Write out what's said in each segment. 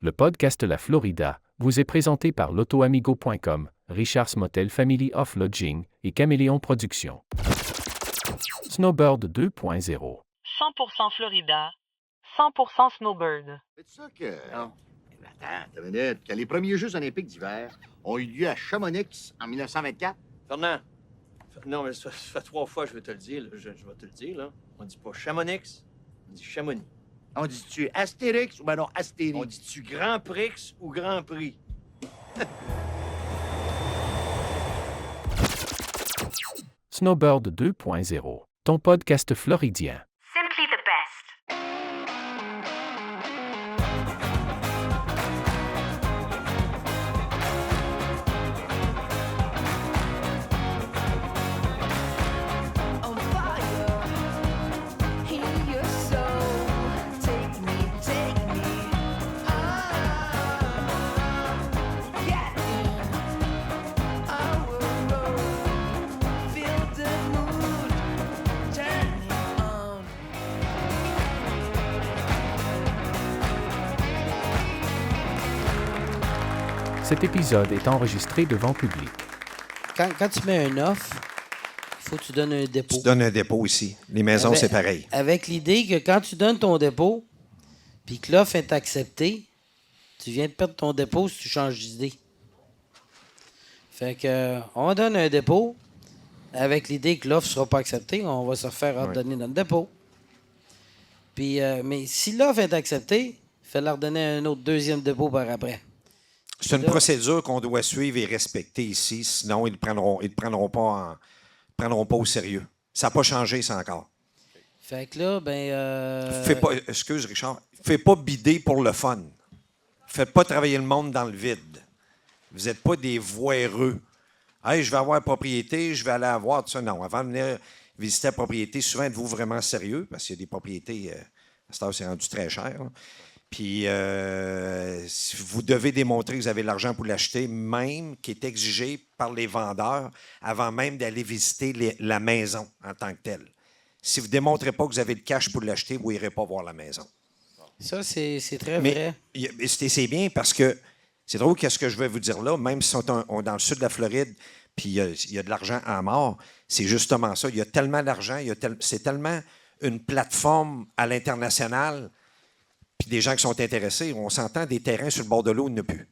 Le podcast La Florida vous est présenté par l'autoamigo.com, Richard's Motel Family of Lodging et Caméléon Productions. Snowbird 2.0. 100% Florida, 100% Snowbird. C'est ça que... Non. Attends une minute. Que les premiers Jeux olympiques d'hiver ont eu lieu à Chamonix en 1924. Fernand, non, mais ça fait 3 fois que je vais te le dire. Là. Je vais te le dire, là. On dit pas Chamonix, on dit Chamonix. On dit-tu Astérix ou ben non, Astérix? On dit-tu Grand Prix ou Grand Prix? Snowbird 2.0, ton podcast floridien. Simply the best. On fire, hear your soul. Take me get in our road. Feel the mood, turn it on. Cet épisode est enregistré devant public. Quand tu mets un offre, il faut que tu donnes un dépôt. Tu donnes un dépôt ici. Les maisons, c'est pareil. Avec l'idée que quand tu donnes ton dépôt, puis que l'offre est acceptée, tu viens de perdre ton dépôt si tu changes d'idée. Fait que on donne un dépôt avec l'idée que l'offre ne sera pas acceptée, on va se refaire ordonner notre dépôt. Puis, mais si l'offre est acceptée, il faut leur donner un autre deuxième dépôt par après. C'est une procédure qu'on doit suivre et respecter ici, sinon ils ne prendront pas au sérieux. Ça n'a pas changé, ça encore. Fait que là, ben... Excuse, Richard. Fais pas bider pour le fun. Faites pas travailler le monde dans le vide. Vous n'êtes pas des voireux. Hey, je vais avoir propriété, je vais aller avoir tout ça. Non, avant de venir visiter la propriété, souvent, êtes-vous vraiment sérieux? Parce qu'il y a des propriétés, à cette heure, c'est rendu très cher. Là. Puis, si vous devez démontrer que vous avez l'argent pour l'acheter, même qui est exigé par les vendeurs avant même d'aller visiter la maison en tant que telle. Si vous ne démontrez pas que vous avez le cash pour l'acheter, vous n'irez pas voir la maison. Ça, c'est très Mais vrai. c'est bien parce que c'est drôle qu'est-ce que je vais vous dire là, même si on est dans le sud de la Floride, puis il y a de l'argent à mort, c'est justement ça. Il y a tellement d'argent, c'est tellement une plateforme à l'international, puis des gens qui sont intéressés. On s'entend des terrains sur le bord de l'eau, il n'y en a plus.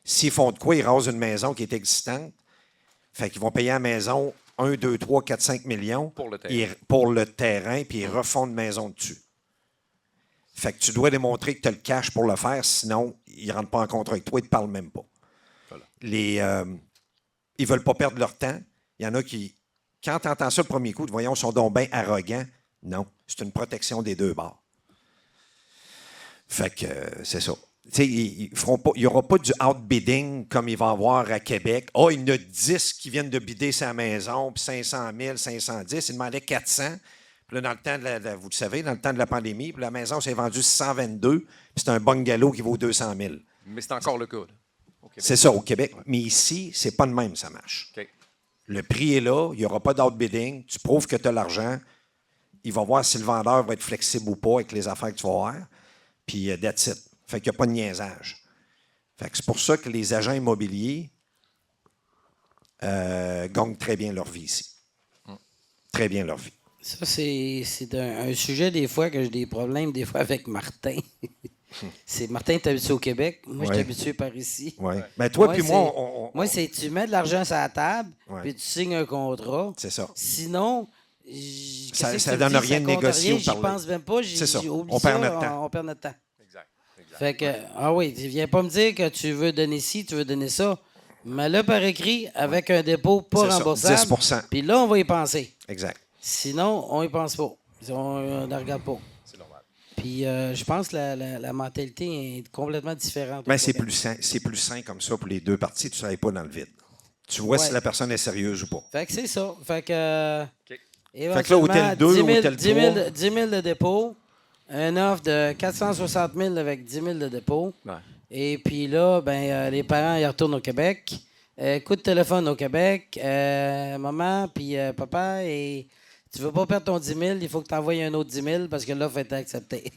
S'ils font de quoi, ils rasent une maison qui est existante, fait qu'ils vont payer la maison 1, 2, 3, 4, 5 millions pour le terrain, puis ils refont une maison dessus. Fait que tu dois démontrer que tu as le cash pour le faire, sinon, ils ne rentrent pas en contrat avec toi, ils ne te parlent même pas. Voilà. Ils ne veulent pas perdre leur temps. Il y en a qui, quand tu entends ça le premier coup, voyons, ils sont donc bien arrogants. Non, c'est une protection des deux bords. Fait que c'est ça. Il n'y aura pas du outbidding comme il va y avoir à Québec. Ah, il y en a 10 qui viennent de bider sa maison, puis 500 000, 510. Ils demandaient 400. Puis là, dans le temps vous le savez, dans le temps de la pandémie, puis la maison s'est vendue 122, puis c'est un bungalow qui vaut 200 000. Mais c'est encore le cas. C'est ça, au Québec. Ouais. Mais ici, c'est pas de même, ça marche. Okay. Le prix est là, il n'y aura pas d'outbidding. Tu prouves que tu as l'argent. Il va voir si le vendeur va être flexible ou pas avec les affaires que tu vas avoir. Puis that's it. Fait qu'il n'y a pas de niaisage. Fait que c'est pour ça que les agents immobiliers gagnent très bien leur vie ici. Très bien leur vie. Ça, c'est un sujet des fois que j'ai des problèmes des fois avec Martin. Martin est habitué au Québec. Moi, je suis habitué par ici. Oui. Mais toi puis moi, Moi, c'est tu mets de l'argent sur la table, puis tu signes un contrat. C'est ça. Sinon, ça ne donne rien de négocier ou j'y pense même pas. C'est ça. On perd notre temps. On perd notre temps. Exact. Fait que, ah oui, tu viens pas me dire que tu veux donner ci, tu veux donner ça. Mais là, par écrit, avec un dépôt pas remboursable. 10%. Puis là, on va y penser. Exact. Sinon, on y pense pas. On ne regarde pas. C'est normal. Puis je pense que la mentalité est complètement différente. Ben, c'est plus sain comme ça pour les deux parties. Tu ne travailles pas dans le vide. Tu vois si la personne est sérieuse ou pas. Fait que c'est ça. Fait que, fait que là, hôtel 2, hôtel 3. 10 000 de dépôt. Un offre de 460 000 avec 10 000 de dépôt. Ouais. Et puis là, ben, les parents ils retournent au Québec. Coup de téléphone au Québec. Maman, puis papa, et tu veux pas perdre ton 10 000, il faut que tu envoies un autre 10 000 parce que l'offre a été acceptée.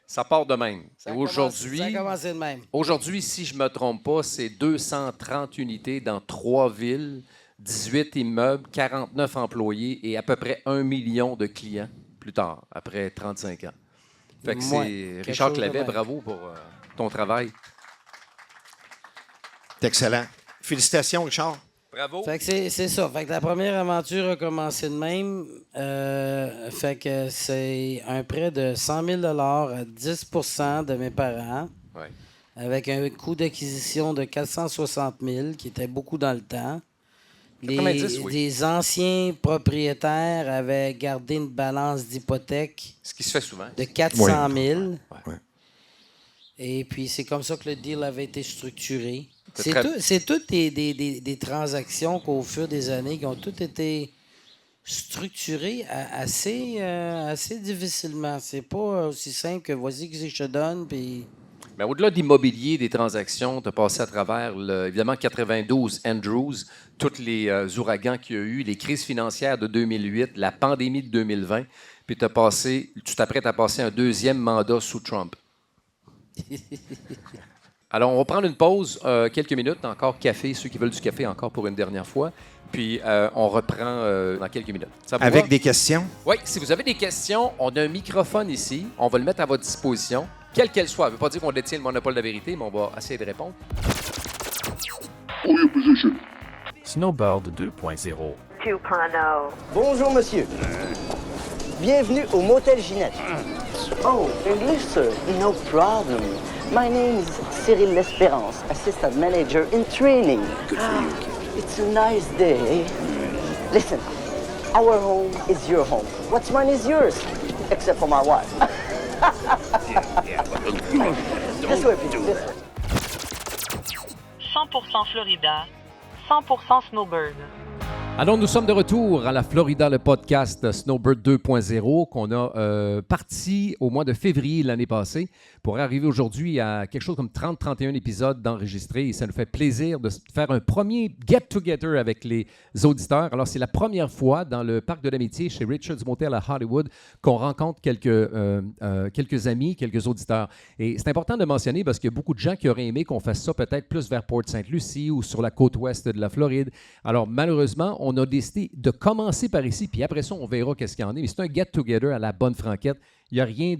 Ça part de même. Ça Et a commencé- aujourd'hui, Ça a commencé de même. aujourd'hui, si je ne me trompe pas, c'est 230 unités dans 3 villes, 18 immeubles, 49 employés et à peu près 1 million de clients plus tard, après 35 ans. Fait que Ouais, c'est quelque Richard chose de Clavet, même. bravo pour ton travail. C'est excellent. Félicitations, Richard. Bravo. Fait que c'est ça. Fait que la première aventure a commencé de même. Fait que c'est un prêt de 100 000 à 10 de mes parents, Ouais. avec un coût d'acquisition de 460 000, qui était beaucoup dans le temps. 90, oui. Des anciens propriétaires avaient gardé une balance d'hypothèque Ce qui se fait souvent. de 400 000. Ouais. Et puis, c'est comme ça que le deal avait été structuré. C'est très- C'est toutes des transactions qu'au fur des années, qui ont toutes été structurées assez difficilement. C'est pas aussi simple que voici que je te donne, puis... Mais au-delà d'immobilier, des transactions, tu as passé à travers, évidemment, 92 Andrews, tous les ouragans qu'il y a eu, les crises financières de 2008, la pandémie de 2020, puis tu t'apprêtes à passer un deuxième mandat sous Trump. Alors, on va prendre une pause, quelques minutes, encore café, ceux qui veulent du café encore pour une dernière fois, puis on reprend dans quelques minutes. Ça vous Avec va? des questions? Oui, si vous avez des questions, on a un microphone ici. On va le mettre à votre disposition, quelle qu'elle soit. Ça ne veut pas dire qu'on détient le monopole de la vérité, mais on va essayer de répondre. Snowbird 2.0. 2.0. Bonjour, monsieur. Bienvenue au Motel Ginette. Oh, English, sir. No problem. My name is Cyril L'Espérance, assistant manager in training. Good for you. It's a nice day. Listen, our home is your home. What's mine is yours, except for my wife. This way, please. This way. 100% Florida. 100% Snowbird. Alors, nous sommes de retour à la Florida, le podcast Snowbird 2.0 qu'on a parti au mois de février l'année passée pour arriver aujourd'hui à quelque chose comme 30-31 épisodes d'enregistrés. Et ça nous fait plaisir de faire un premier get-together avec les auditeurs. Alors, c'est la première fois dans le Parc de l'Amitié chez Richard's Motel à Hollywood qu'on rencontre quelques amis, quelques auditeurs. Et c'est important de mentionner parce qu'il y a beaucoup de gens qui auraient aimé qu'on fasse ça peut-être plus vers Port-Sainte-Lucie ou sur la côte ouest de la Floride. Alors, malheureusement, on a décidé de commencer par ici, puis après ça, on verra qu'est-ce qu'il y en est. Mais c'est un get-together à la bonne franquette. Il n'y a rien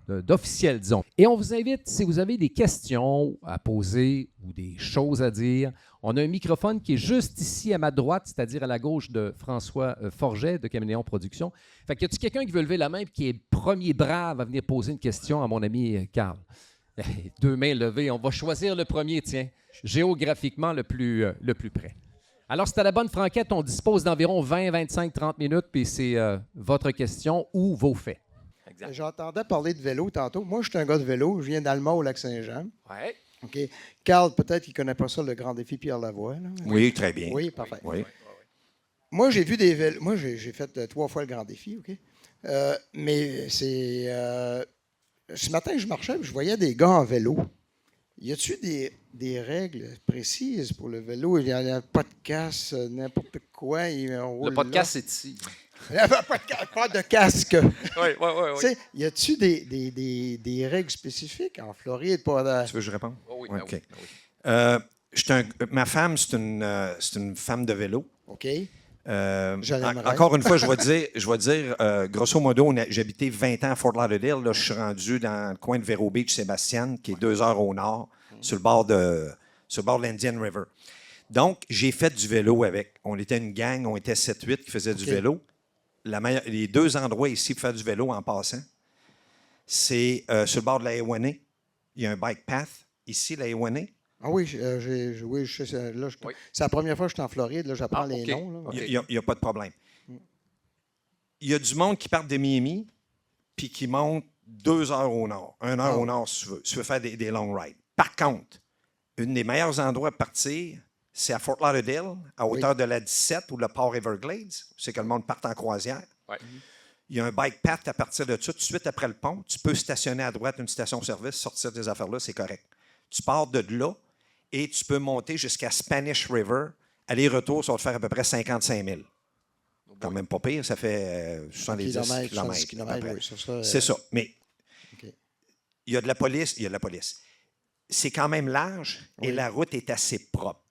d'officiel, disons. Et on vous invite, si vous avez des questions à poser ou des choses à dire, on a un microphone qui est juste ici à ma droite, c'est-à-dire à la gauche de François Forget de Caméléon Productions. Fait que y a-t-il quelqu'un qui veut lever la main et qui est le premier brave à venir poser une question à mon ami Carl? 2 mains levées, on va choisir le premier, tiens, géographiquement le plus près. Alors, c'est à la bonne franquette, on dispose d'environ 20, 25, 30 minutes, puis c'est votre question ou vos faits. Exact. J'entendais parler de vélo tantôt. Moi, je suis un gars de vélo. Je viens d'Alma au Lac-Saint-Jean. Ouais. OK. Carl, peut-être qu'il ne connaît pas ça, le grand défi Pierre Lavoie. Là. Oui, très bien. Oui, parfait. Oui. Moi, j'ai vu des vélos. Moi, j'ai fait 3 fois le grand défi, OK? Mais c'est... ce matin, je marchais et je voyais des gars en vélo. Y a-t-il des règles précises pour le vélo? Il n'y a pas de casse, n'importe quoi. Le podcast, c'est ici. Pas de casque. Oui. Tu sais, y a-t-il des règles spécifiques en Floride? Tu veux que je réponde? Oh oui, OK. ben oui. Ma femme, c'est une femme de vélo. OK. Encore une fois, je vais dire grosso modo, j'habitais 20 ans à Fort Lauderdale. Là, je suis rendu dans le coin de Vero Beach, Sébastien, qui est 2 heures au nord, sur le bord de l'Indian River. Donc, j'ai fait du vélo avec. On était une gang, on était 7-8 qui faisaient du vélo. Les 2 endroits ici pour faire du vélo en passant, c'est sur le bord de la A1A. Il y a un bike path ici, la A1A. Ah oui, je sais. Là, c'est la première fois que je suis en Floride. Là, j'apprends les noms. Là. Il n'y a pas de problème. Il y a du monde qui part de Miami puis qui monte 2 heures au nord. 1 heure au nord, si tu veux faire des long rides. Par contre, un des meilleurs endroits pour partir, c'est à Fort Lauderdale, à hauteur de la 17 ou le port Everglades. C'est que le monde part en croisière. Ouais. Il y a un bike path à partir de ça. Tout de suite après le pont, tu peux stationner à droite une station-service, sortir des affaires-là, c'est correct. Tu pars de là et tu peux monter jusqu'à Spanish River. Aller-retour, ça va te faire à peu près 55 000. Quand même pas pire, ça fait 70 km. Oui, C'est ça. Mais il y a de la police. Il y a de la police. C'est quand même large et la route est assez propre.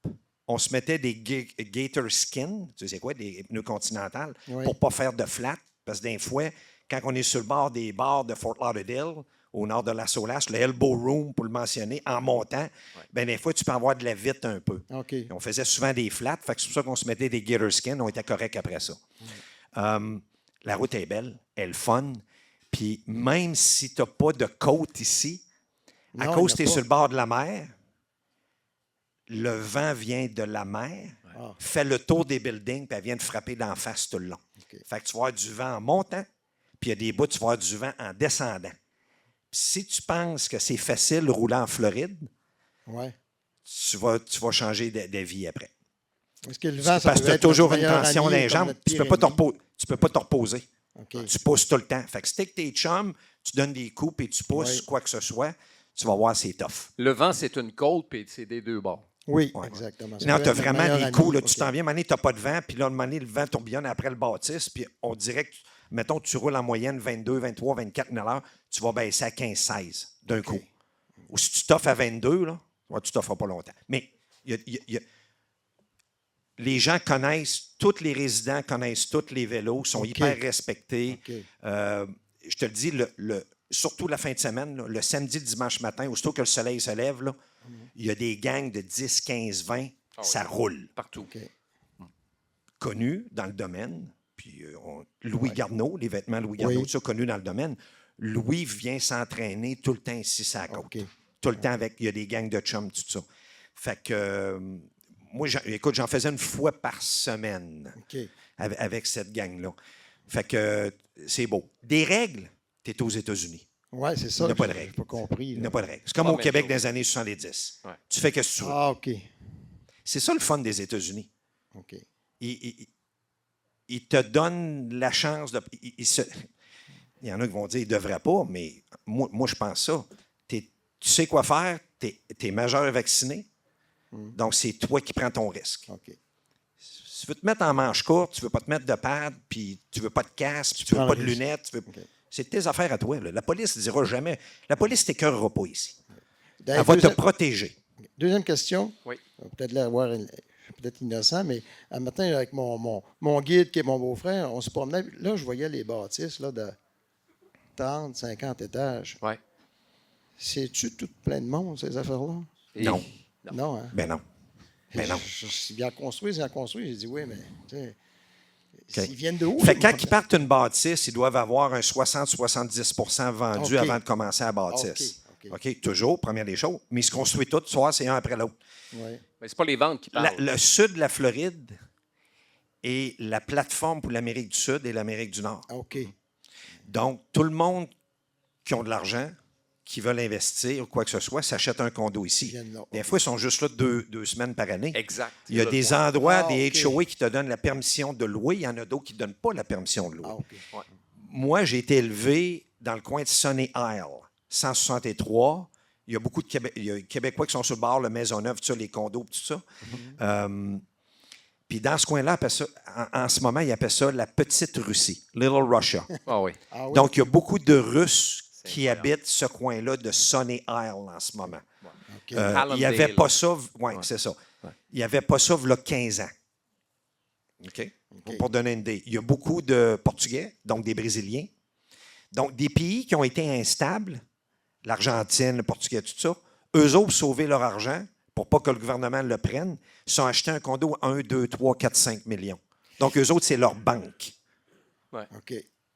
On se mettait des gator skin, tu sais quoi, des pneus continentales, pour ne pas faire de flat. Parce que des fois, quand on est sur le bord des bars de Fort Lauderdale, au nord de la Solace, le Elbow Room, pour le mentionner, en montant, ben des fois, tu peux avoir de la vitre un peu. Et on faisait souvent des flats, fait que c'est pour ça qu'on se mettait des gator skin, on était correct après ça. La route est belle, elle est fun, puis même si tu n'as pas de côte ici, à cause que tu es sur le bord de la mer, le vent vient de la mer, fait le tour des buildings, puis elle vient de frapper d'en face tout le long. Fait que tu vas avoir du vent en montant, puis il y a des bouts, tu vas avoir du vent en descendant. Puis si tu penses que c'est facile de rouler en Floride, tu vas changer d'avis après. Est-ce que le vent, parce que tu as toujours une tension dans les jambes, tu ne peux pas te reposer. Okay. Tu pousses tout le temps. Fait que si t'es avec tes chums, tu donnes des coups et tu pousses quoi que ce soit, tu vas voir, c'est tough. Le vent, c'est une côte, puis c'est des deux bords. Oui, exactement. Non, tu as vraiment des coups. Là, tu t'en viens, à un moment donné, tu n'as pas de vent, puis là, à un moment donné, le vent tourbillonne après le bâtisse, puis on dirait que, mettons, tu roules en moyenne 22, 23, 24 000 à l'heure, tu vas baisser à 15, 16 d'un coup. Ou si tu t'offres à 22, là, tu ne t'offres pas longtemps. Mais les gens connaissent, tous les résidents connaissent tous les vélos, sont hyper respectés. Je te le dis, surtout la fin de semaine, là, le samedi, le dimanche matin, aussitôt que le soleil se lève, là, il y a des gangs de 10, 15, 20, ça roule. Partout. Connus dans le domaine. Puis Louis Garneau, les vêtements Louis Garneau, tout ça, connu dans le domaine. Louis vient s'entraîner tout le temps ici, sur la côte. Tout le temps il y a des gangs de chums, tout ça. Fait que moi, écoute, j'en faisais une fois par semaine avec cette gang-là. Fait que c'est beau. Des règles, tu es aux États-Unis. Oui, c'est ça. Il n'y a pas de règles. Pas compris. Il n'y a pas de règles. C'est comme au Québec dans les années 70. Tu fais que ce que tu veux. Ah, OK. C'est ça le fun des États-Unis. OK. Ils te donnent la chance de. Il y en a qui vont dire qu'ils ne devraient pas, mais moi je pense ça. Tu sais quoi faire, tu es majeur et vacciné, donc c'est toi qui prends ton risque. Si tu veux te mettre en manche courte, tu ne veux pas te mettre de pad, puis tu ne veux pas de casque, tu ne veux pas de lunettes, c'est tes affaires à toi. Là. La police ne dira jamais. La police ne t'écœurera pas ici. Elle va te protéger. Deuxième question. Oui. Peut-être l'avoir. Peut-être innocent, mais un matin, avec mon guide, qui est mon beau-frère, on se promenait. Là, je voyais les bâtisses là, de 30, 50 étages. Oui. C'est-tu tout plein de monde, ces affaires-là? Non. Non, hein? Ben non. Ben non. C'est bien construit, c'est bien construit. J'ai dit, oui, mais ils viennent de où? Fait que quand ils partent une bâtisse, ils doivent avoir un 60-70 vendu avant de commencer à bâtisse. OK, toujours, première des choses. Mais ils se construisent tous, soit c'est un après l'autre. Mais c'est pas les ventes qui parlent. Le sud de la Floride est la plateforme pour l'Amérique du Sud et l'Amérique du Nord. OK. Donc, tout le monde qui a de l'argent, qui veulent investir ou quoi que ce soit, s'achète un condo ici. Des fois, ils sont juste là 2 semaines par année. Exact. Il y a des endroits, des HOA qui te donnent la permission de louer. Il y en a d'autres qui ne donnent pas la permission de louer. Moi, j'ai été élevé dans le coin de Sunny Isle, 163. Il y a beaucoup de Québécois qui sont sur le bord, le Maisonneuve, tout ça, les condos, tout ça. Puis dans ce coin-là, en ce moment, ils appellent ça la Petite Russie, Little Russia. Ah oui. Donc, il y a beaucoup de Russes qui habitent ce coin-là de Sunny Isle en ce moment. Il n'y avait pas ça. Oui, c'est ça. Il n'y avait pas ça il y a 15 ans. OK? Pour donner une idée. Il y a beaucoup de Portugais, donc des Brésiliens. Donc, des pays qui ont été instables, l'Argentine, le Portugal, tout ça, eux autres, sauver leur argent pour pas que le gouvernement le prenne, sont achetés un condo à 1, 2, 3, 4, 5 millions. Donc, eux autres, c'est leur banque. Ouais. OK.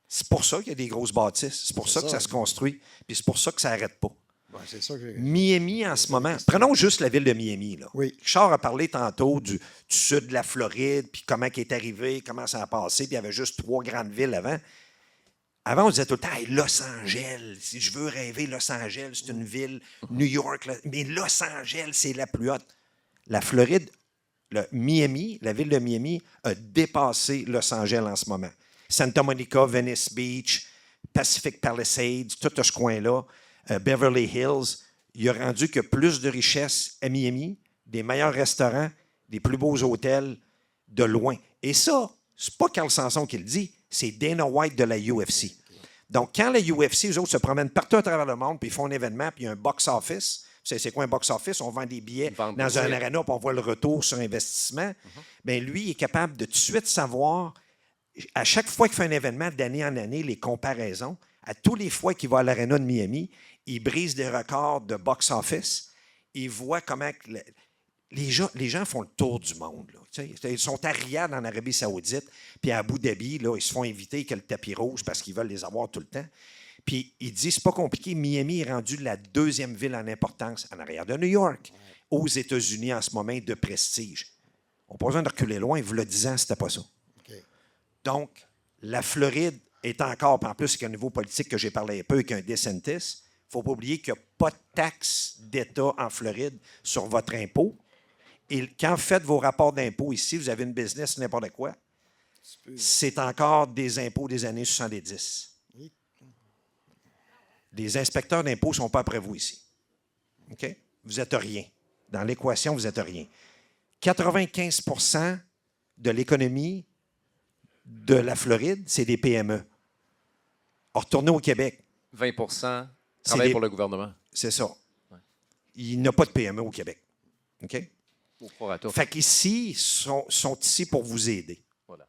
C'est pour ça qu'il y a des grosses bâtisses. C'est pour ça que ça se construit. Puis c'est pour ça que ça n'arrête pas. Ouais, c'est ça que Miami, en ce moment, prenons juste la ville de Miami. Là. Oui. Richard a parlé tantôt du sud de la Floride, puis comment il est arrivé, comment ça a passé, puis il y avait juste 3 grandes villes avant. Avant, on disait tout le temps, hey, Los Angeles, si je veux rêver, Los Angeles, c'est une ville, New York, là, mais Los Angeles, c'est la plus haute. La Floride, Miami, la ville de Miami, a dépassé Los Angeles en ce moment. Santa Monica, Venice Beach, Pacific Palisades, tout ce coin-là, Beverly Hills, il a rendu que plus de richesses à Miami, des meilleurs restaurants, des plus beaux hôtels, de loin. Et ça, c'est pas Carl Sanson qui le dit, c'est Dana White de la UFC. Donc, quand les UFC, eux autres, se promènent partout à travers le monde, puis ils font un événement, puis il y a un box-office. C'est quoi un box-office? On vend des billets dans un aréna, puis on voit le retour sur investissement. Bien, lui, il est capable de tout de suite savoir, à chaque fois qu'il fait un événement, d'année en année, les comparaisons. À tous les fois qu'il va à l'aréna de Miami, il brise des records de box-office. Il voit comment les gens font le tour du monde. Là, ils sont à Riyad, en Arabie Saoudite, puis à Abu Dhabi, là, ils se font inviter avec le tapis rouge parce qu'ils veulent les avoir tout le temps. Puis il dit, c'est pas compliqué, Miami est rendu la 2e ville en importance, en arrière de New York, aux États-Unis en ce moment, de prestige. On n'a pas besoin de reculer loin, il vous le disant, c'était pas ça. OK. Donc, la Floride est encore, puis en plus, avec un niveau politique que j'ai parlé un peu, avec un DeSantis, il ne faut pas oublier qu'il n'y a pas de taxe d'État en Floride sur votre impôt. Et quand vous faites vos rapports d'impôt ici, vous avez une business, n'importe quoi, c'est encore des impôts des années 70. Les inspecteurs d'impôts ne sont pas après vous ici. OK? Vous n'êtes rien. Dans l'équation, vous n'êtes rien. 95 de l'économie de la Floride, c'est des PME. Retournez au Québec. 20 travaillent pour le gouvernement. C'est ça. Ouais. Il n'y a pas de PME au Québec. OK? Fait qu'ici, ils sont ici pour vous aider. Voilà.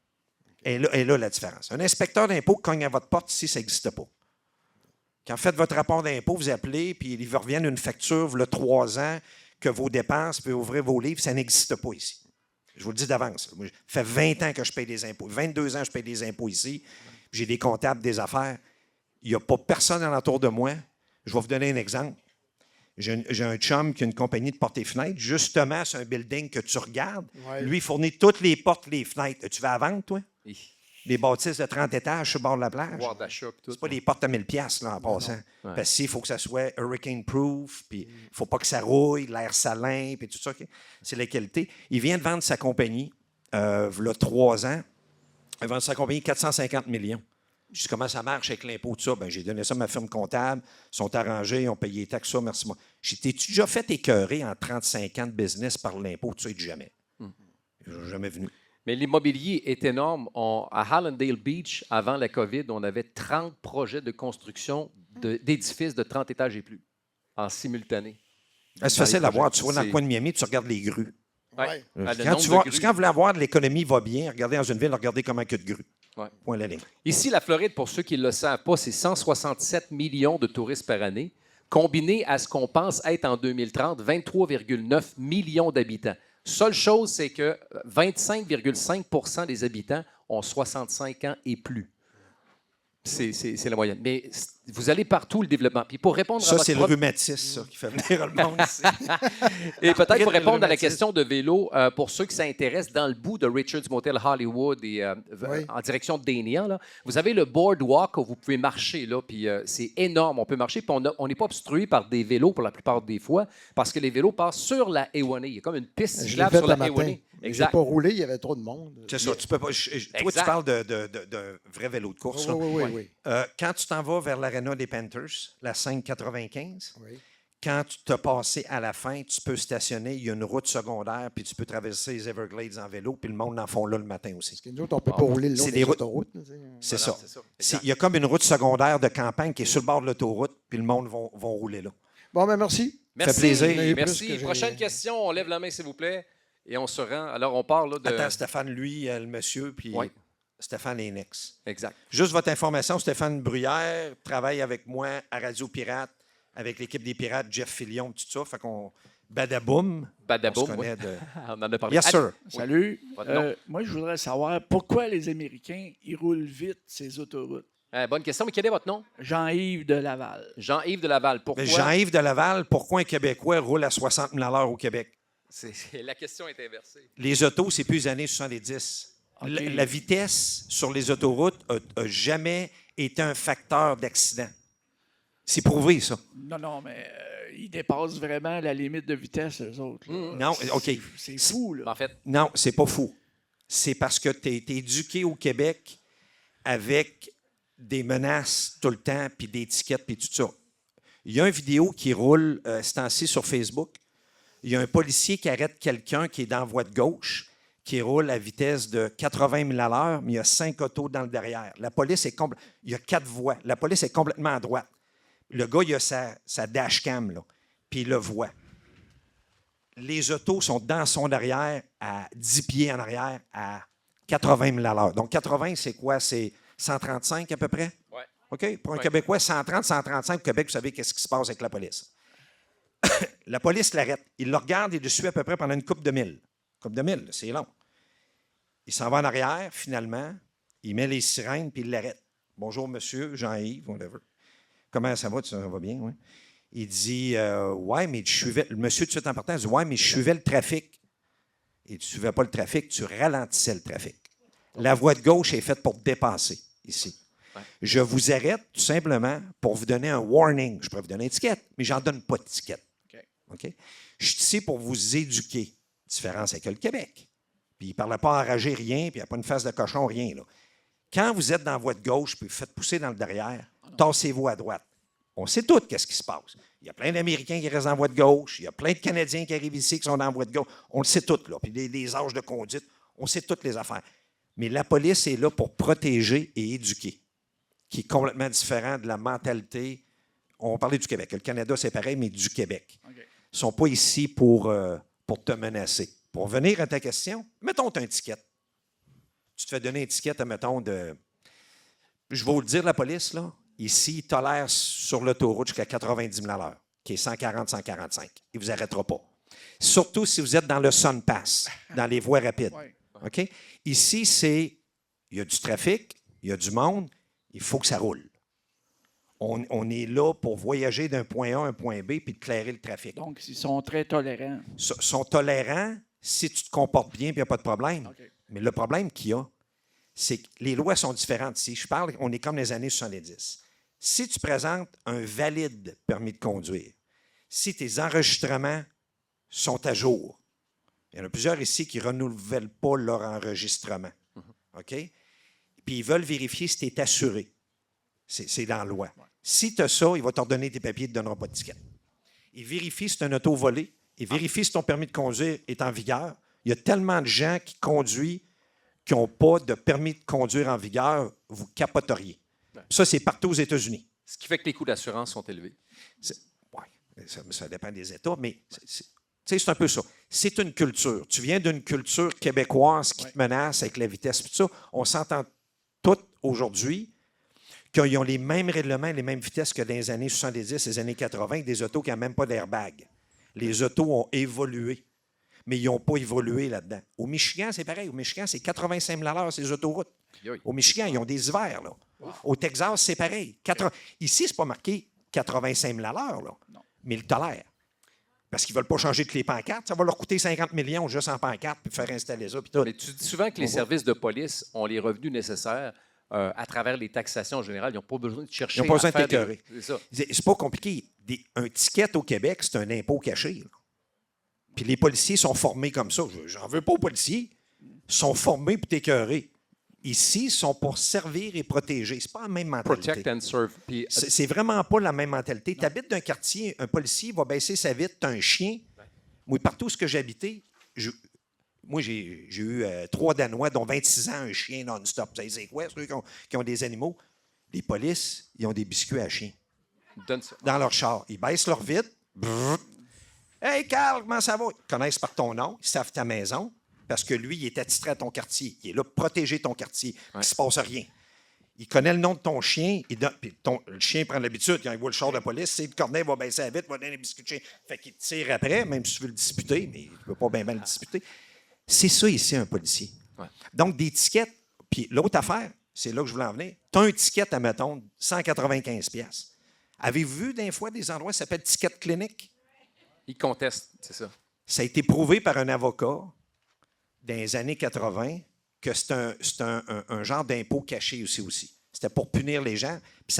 Et là, la différence. Un inspecteur d'impôt cogne à votre porte ici, ça n'existe pas. Quand vous faites votre rapport d'impôt, vous appelez, puis il vous revient une facture, vous 3 ans, que vos dépenses, puis ouvrez vos livres, ça n'existe pas ici. Je vous le dis d'avance. Ça fait 20 ans que je paye des impôts. 22 ans que je paye des impôts ici. J'ai des comptables, des affaires. Il n'y a pas personne alentour de moi. Je vais vous donner un exemple. J'ai un chum qui a une compagnie de portes et fenêtres. Justement, c'est un building que tu regardes. Ouais. Lui, il fournit toutes les portes, les fenêtres. Tu vas à vendre, toi? Oui. Des bâtisses de 30 étages sur le bord de la plage. C'est pas des portes à 1000$ là, en passant. Ouais. Parce qu'il faut que ça soit hurricane-proof, puis il ne faut pas que ça rouille, l'air salin, puis tout ça. Okay? C'est la qualité. Il vient de vendre sa compagnie, il y a 3 ans. Il vend sa compagnie 450 millions. Je dis comment ça marche avec l'impôt, tout ça. Ben, j'ai donné ça à ma firme comptable. Ils sont arrangés, ils ont payé les taxes, ça, merci moi. T'es-tu déjà fait écœurer en 35 ans de business par l'impôt? Tu sais, jamais. Je n'ai jamais venu. Mais l'immobilier est énorme. À Hallandale Beach, avant la COVID, on avait 30 projets de construction d'édifices de 30 étages et plus, en simultané. C'est facile à voir. Tu vas dans le coin de Miami, tu regardes les grues. Ouais. Quand vous voulez avoir de l'économie va bien, regardez dans une ville, regardez comment il y a de grues. Ouais. Point la ligne. Ici, la Floride, pour ceux qui ne le savent pas, c'est 167 millions de touristes par année, combiné à ce qu'on pense être en 2030, 23,9 millions d'habitants. Seule chose, c'est que 25,5 des habitants ont 65 ans et plus. C'est la moyenne. Mais vous allez partout, le développement. Puis pour répondre ça, c'est le rhumatisme, ça, qui fait venir le monde ici. Et peut-être pour répondre à la question de vélo, pour ceux qui s'intéressent dans le bout de Richard's Motel Hollywood et en direction de Dania, là, vous avez le boardwalk où vous pouvez marcher, là, puis c'est énorme. On peut marcher, puis on n'est pas obstrué par des vélos pour la plupart des fois, parce que les vélos passent sur la A1A. Il y a comme une piste cyclable sur la A1A. J'ai pas roulé, il y avait trop de monde. C'est ça. Tu peux pas, toi, tu parles de vrai vélo de course. Oui. Quand tu t'en vas vers l'aréna des Panthers, la 595, quand tu t'as passé à la fin, tu peux stationner. Il y a une route secondaire, puis tu peux traverser les Everglades en vélo, puis le monde en font là le matin aussi. Parce que nous autres, on ne peut pas rouler le long des autoroutes. C'est ça. Il y a comme une route secondaire de campagne qui est sur le bord de l'autoroute, puis le monde vont rouler là. Bon, ben merci. Merci. Ça fait plaisir. Merci. Prochaine question. On lève la main, s'il vous plaît. Et on se rend. Alors, on parle là, de... Attends, Stéphane, lui, le monsieur, puis Stéphane Lénex. Exact. Juste votre information, Stéphane Bruyère travaille avec moi à Radio Pirate, avec l'équipe des Pirates, Jeff Fillion, tout ça. Fait qu'on... Badaboum. Badaboum, on se connaît on en a parlé. Yes, sir. Salut. Moi, je voudrais savoir pourquoi les Américains, ils roulent vite ces autoroutes. Bonne question, mais quel est votre nom? Jean-Yves de Laval. Jean-Yves de Laval, pourquoi? Jean-Yves de Laval, pourquoi un Québécois roule à 60 000 à l'heure au Québec? La question est inversée. Les autos, c'est plus les années 70. Okay. La vitesse sur les autoroutes n'a jamais été un facteur d'accident. C'est prouvé, ça. Non, mais ils dépassent vraiment la limite de vitesse, eux autres. Non, OK. C'est fou, là. En fait. Non, c'est pas fou. C'est parce que tu as été éduqué au Québec avec des menaces tout le temps, puis des étiquettes, puis tout ça. Il y a une vidéo qui roule ce temps-ci sur Facebook. Il y a un policier qui arrête quelqu'un qui est dans la voie de gauche. qui roule à vitesse de 80 000 à l'heure, mais il y a 5 autos dans le derrière. La police est il y a 4 voies. La police est complètement à droite. Le gars, il a sa dashcam, là, puis il le voit. Les autos sont dans son arrière, à 10 pieds en arrière, à 80 000 à l'heure. Donc, 80, c'est quoi? C'est 135 à peu près? Oui. OK? Pour un Québécois, 130, 135 au Québec, vous savez qu'est-ce qui se passe avec la police. La police l'arrête. Il le regarde et le suit à peu près pendant une couple de mille. Couple de mille, c'est long. Il s'en va en arrière, finalement. Il met les sirènes, puis il l'arrête. Bonjour, monsieur, Jean-Yves, whatever. Comment ça va? Ça va bien, oui. Il dit, ouais, mais je suivais. Le monsieur, tout de suite en partant, il dit, ouais, mais je suivais le trafic. Et tu ne suivais pas le trafic, tu ralentissais le trafic. La voie de gauche est faite pour dépasser, ici. Ouais. Je vous arrête tout simplement pour vous donner un warning. Je pourrais vous donner une étiquette, mais j'en donne pas d'étiquette. OK? Je suis ici pour vous éduquer. Différence avec le Québec. Puis il ne parlait pas enragé, rien, puis il n'y a pas une face de cochon, rien. Là. Quand vous êtes dans la voie de gauche, puis vous faites pousser dans le derrière, tassez-vous à droite. On sait tout qu'est-ce qui se passe. Il y a plein d'Américains qui restent en voie de gauche. Il y a plein de Canadiens qui arrivent ici qui sont dans la voie de gauche. On le sait tout, là. Puis les âges de conduite, on sait toutes les affaires. Mais la police est là pour protéger et éduquer, qui est complètement différent de la mentalité. On parlait du Québec. Le Canada, c'est pareil, mais du Québec. Okay. Ils ne sont pas ici pour te menacer. Pour venir à ta question, mettons tu as une étiquette. Tu te fais donner une étiquette, mettons, de... Je vais vous le dire, la police, là, ici, il tolère sur l'autoroute jusqu'à 90 000 à l'heure, qui est 140, 145. Il ne vous arrêtera pas. Surtout si vous êtes dans le SunPass, dans les voies rapides. OK? Ici, il y a du trafic, il y a du monde, il faut que ça roule. On est là pour voyager d'un point A à un point B puis de clairer le trafic. Donc, ils sont très tolérants. Ils sont tolérants si tu te comportes bien et il n'y a pas de problème. Okay. Mais le problème qu'il y a, c'est que les lois sont différentes ici. Je parle, on est comme les années 70. Si tu présentes un valide permis de conduire, si tes enregistrements sont à jour, il y en a plusieurs ici qui ne renouvellent pas leur enregistrement. OK? Puis ils veulent vérifier si tu es assuré. C'est dans la loi. Ouais. Si tu as ça, il va t'ordonner tes papiers, il ne te donnera pas de ticket. Il vérifie si tu as un auto volé. Il vérifie si ton permis de conduire est en vigueur. Il y a tellement de gens qui conduisent qui n'ont pas de permis de conduire en vigueur, vous capoteriez. Ouais. Ça, c'est partout aux États-Unis. Ce qui fait que les coûts d'assurance sont élevés. Oui, ça dépend des États, mais c'est un peu ça. C'est une culture. Tu viens d'une culture québécoise qui te menace avec la vitesse. Tout ça, on s'entend tous aujourd'hui qu'ils ont les mêmes règlements, les mêmes vitesses que dans les années 70, les années 80, avec des autos qui n'ont même pas d'airbag. Les autos ont évolué, mais ils n'ont pas évolué là-dedans. Au Michigan, c'est pareil. Au Michigan, c'est 85 000 à l'heure, ces autoroutes. Au Michigan, ils ont des hivers. Là. Wow. Au Texas, c'est pareil. Ici, ce n'est pas marqué 85 000 à l'heure, là, mais ils le tolèrent. Parce qu'ils ne veulent pas changer toutes les pancartes. Ça va leur coûter 50 millions juste en pancarte puis faire installer ça. Puis tout. Mais tu dis souvent que les services de police ont les revenus nécessaires à travers les taxations en général. Ils n'ont pas besoin de chercher. Ils n'ont pas besoin de t'écœurer. C'est c'est pas compliqué. Un ticket au Québec, c'est un impôt caché. Là. Puis les policiers sont formés comme ça. J'en veux pas aux policiers. Ils sont formés pour t'écœurer. Ici, ils sont pour servir et protéger. C'est pas la même mentalité. Protect and serve. Puis, c'est vraiment pas la même mentalité. Tu habites dans un quartier, un policier va baisser sa vitre, tu as un chien. Moi, partout où j'ai habité, j'ai eu 3 Danois, dont 26 ans, un chien non-stop. Vous savez, c'est quoi, ceux qui ont des animaux? Les polices, ils ont des biscuits à chien. Dans leur char. Ils baissent leur vitre. Brrr. Hey, Carl, comment ça va? Ils connaissent par ton nom, ils savent ta maison. Parce que lui, il est attitré à ton quartier. Il est là pour protéger ton quartier. Il ne se passe rien. Il connaît le nom de ton chien. Le chien prend l'habitude, quand il voit le char de police, c'est le cornet va baisser la vitre, va donner les biscuits de chien. Fait qu'il tire après, même si tu veux le disputer, mais il ne peut pas bien le disputer. C'est ça ici, un policier. Ouais. Donc, des tickets. Puis l'autre affaire, c'est là que je voulais en venir. Tu as un ticket, admettons, 195$. Avez-vous vu des fois des endroits qui s'appellent ticket clinique? Ils contestent, c'est ça. Ça a été prouvé par un avocat dans les années 80, que c'est un genre d'impôt caché aussi. C'était pour punir les gens. Puis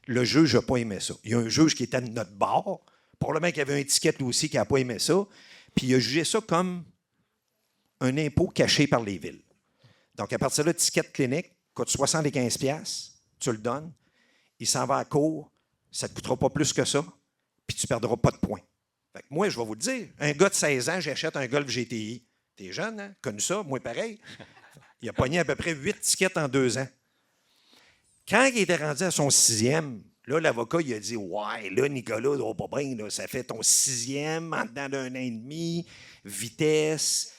le juge n'a pas aimé ça. Il y a un juge qui était de notre bord, probablement qui avait un étiquette lui aussi qui n'a pas aimé ça, puis il a jugé ça comme un impôt caché par les villes. Donc, à partir de là, ticket clinique coûte 75$, tu le donnes, il s'en va à court, ça ne te coûtera pas plus que ça, puis tu ne perdras pas de points. Fait que moi, je vais vous le dire, un gars de 16 ans, j'achète un Golf GTI. T'es jeune, hein? Connu ça, moi pareil. Il a pogné à peu près 8 tickets en 2 ans. Quand il était rendu à son 6e, là, l'avocat, il a dit « Ouais, là, Nicolas, oh, pas bien, là, ça fait ton 6e en dedans d'1 an et demi, vitesse,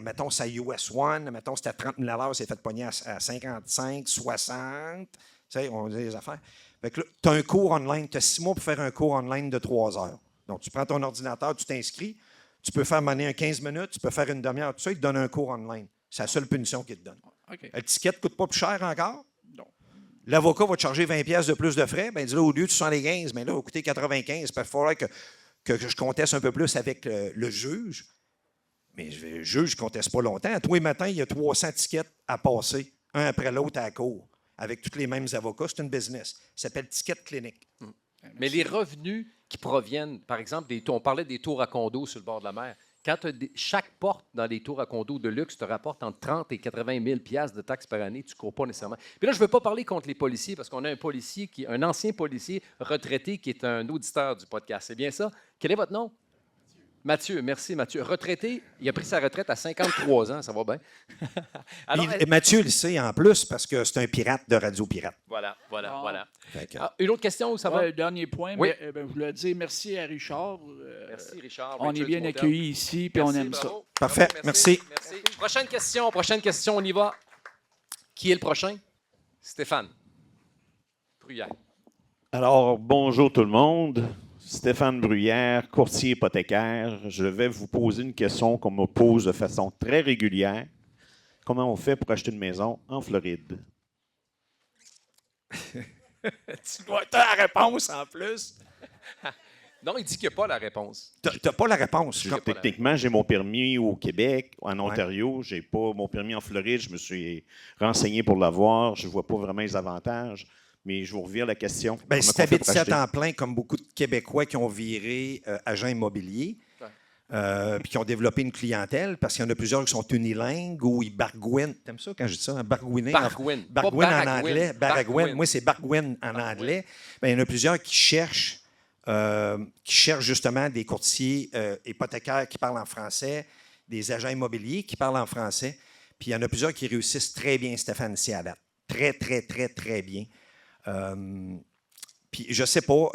mettons, ça US One, mettons, c'était à 30 000 $, c'est fait pogner à 55, 60. Tu sais, on dit les affaires. Fait que là, tu as un cours online, tu as 6 mois pour faire un cours online de 3 heures. Donc, tu prends ton ordinateur, tu t'inscris, tu peux faire monnaie un 15 minutes, tu peux faire une demi-heure, tout ça, il te donne un cours online. C'est la seule punition qu'il te donne. OK. Le ticket ne coûte pas plus cher encore. Non. L'avocat va te charger 20 pièces de plus de frais. Ben, il dit là, au lieu de 75, mais là, il va coûter 95. Il faudrait que je conteste un peu plus avec le juge. Mais le juge ne conteste pas longtemps. Tous les matins, il y a 300 tickets à passer, un après l'autre à la cour, avec tous les mêmes avocats. C'est une business. Ça s'appelle ticket clinique. Mais les revenus qui proviennent, par exemple, on parlait des tours à condos sur le bord de la mer. Quand chaque porte dans les tours à condos de luxe te rapporte entre 30 et 80 000 $ de taxes par année, tu ne cours pas nécessairement. Puis là, je ne veux pas parler contre les policiers parce qu'on a un ancien policier retraité qui est un auditeur du podcast. C'est bien ça? Quel est votre nom? Mathieu, merci Mathieu. Retraité, il a pris sa retraite à 53 ans, ça va bien. Alors, Mathieu le sait en plus parce que c'est un pirate de Radio Pirate. Voilà. Que... Une autre question, ça va? Le dernier point, oui. Je voulais dire merci à Richard. Merci Richard. On est bien accueillis ici, puis on aime ça. Parfait, merci. Prochaine question, on y va. Qui est le prochain? Stéphane Bruyère. Alors, bonjour tout le monde. Stéphane Bruyère, courtier hypothécaire. Je vais vous poser une question qu'on me pose de façon très régulière. Comment on fait pour acheter une maison en Floride? Tu dois avoir la réponse en plus. Non, il dit qu'il n'y a pas la réponse. Tu n'as pas la réponse. Techniquement, j'ai mon permis au Québec, en Ontario. Je n'ai pas mon permis en Floride. Je me suis renseigné pour l'avoir. Je ne vois pas vraiment les avantages. Mais je vous reviens à la question. Bien, si tu habites ici à temps plein, comme beaucoup de Québécois qui ont viré agents immobiliers, puis qui ont développé une clientèle, parce qu'il y en a plusieurs qui sont unilingues ou ils bargouinent. T'aimes ça quand je dis ça? Bargouiner? Bargouine. Bargouine en anglais. Baragouine. Moi, c'est bargouine en anglais. Bien, il y en a plusieurs qui cherchent justement des courtiers hypothécaires qui parlent en français, des agents immobiliers qui parlent en français. Puis il y en a plusieurs qui réussissent très bien, Stéphane, ici à date. Très, très, très, très bien. Puis je ne sais pas,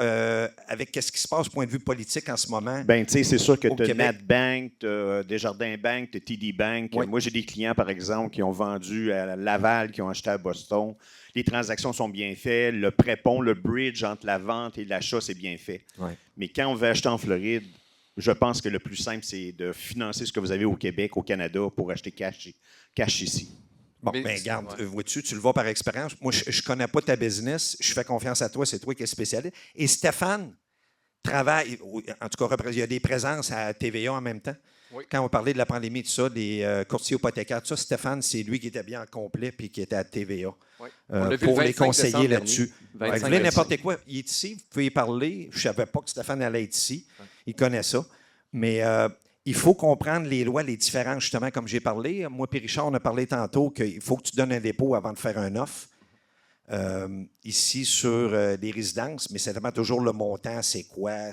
avec ce qui se passe du point de vue politique en ce moment. Bien, tu sais, c'est sûr que tu as NatBank, tu as Desjardins Bank, tu as TD Bank. Oui. Moi, j'ai des clients, par exemple, qui ont vendu à Laval, qui ont acheté à Boston. Les transactions sont bien faites. Le prépont, le bridge entre la vente et l'achat, c'est bien fait. Oui. Mais quand on veut acheter en Floride, je pense que le plus simple, c'est de financer ce que vous avez au Québec, au Canada, pour acheter cash ici. Bon, bien, regarde, vois-tu, tu le vois par expérience. Moi, je ne connais pas ta business. Je fais confiance à toi. C'est toi qui es spécialiste. Et Stéphane travaille, en tout cas, il y a des présences à TVA en même temps. Oui. Quand on parlait de la pandémie, tout ça, des courtiers hypothécaires, tout ça, Stéphane, c'est lui qui était bien en complet puis qui était à TVA oui. Pour les conseiller là-dessus. Vous voulez n'importe quoi, il est ici, vous pouvez y parler. Je ne savais pas que Stéphane allait être ici. Il connaît ça. Mais il faut comprendre les lois, les différences, justement, comme j'ai parlé. Moi et Richard, on a parlé tantôt qu'il faut que tu donnes un dépôt avant de faire un offre. Ici, sur des résidences, mais c'est vraiment toujours le montant, c'est quoi?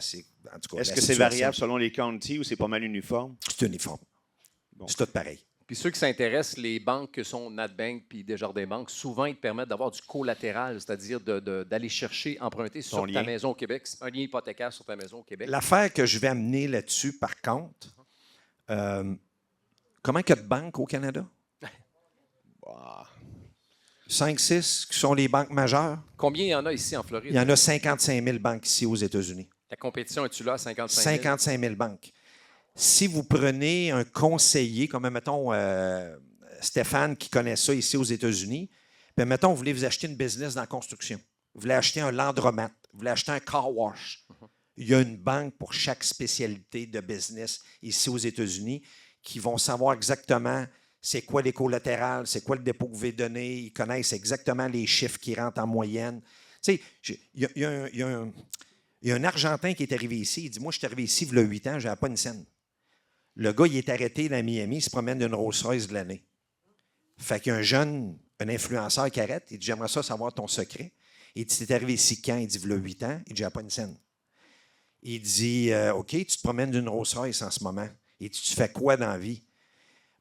En tout cas, est-ce que c'est variable selon les counties ou c'est pas mal uniforme? C'est uniforme. Bon. C'est tout pareil. Puis ceux qui s'intéressent, les banques que sont NatBank puis Desjardins Bank, souvent, ils te permettent d'avoir du collatéral, c'est-à-dire d'aller chercher, emprunter sur ta maison au Québec, un lien hypothécaire sur ta maison au Québec. L'affaire que je vais amener là-dessus, par contre, comment il y a de banques au Canada? 5, 6 qui sont les banques majeures. Combien il y en a ici en Floride? Il y en a 55 000 banques ici aux États-Unis. La compétition, es-tu là à 55 000? 55 000 banques. Si vous prenez un conseiller, comme mettons Stéphane qui connaît ça ici aux États-Unis, puis mettons, vous voulez vous acheter une business dans la construction, vous voulez acheter un laundromat, vous voulez acheter un car wash, il y a une banque pour chaque spécialité de business ici aux États-Unis qui vont savoir exactement c'est quoi les collatérales, c'est quoi le dépôt que vous devez donner, ils connaissent exactement les chiffres qui rentrent en moyenne. Tu sais, il y a un Argentin qui est arrivé ici, il dit, moi, je suis arrivé ici, il y a 8 ans, je n'avais pas une scène. Le gars, il est arrêté dans Miami, il se promène d'une Rolls-Royce de l'année. Fait qu'il y a un influenceur qui arrête, il dit, j'aimerais ça savoir ton secret. Il dit, t'es arrivé ici quand? Il dit, il y a 8 ans, il dit, j'avais pas une scène. Il dit, OK, tu te promènes d'une Rolls-Royce en ce moment. Il dit, tu fais quoi dans la vie?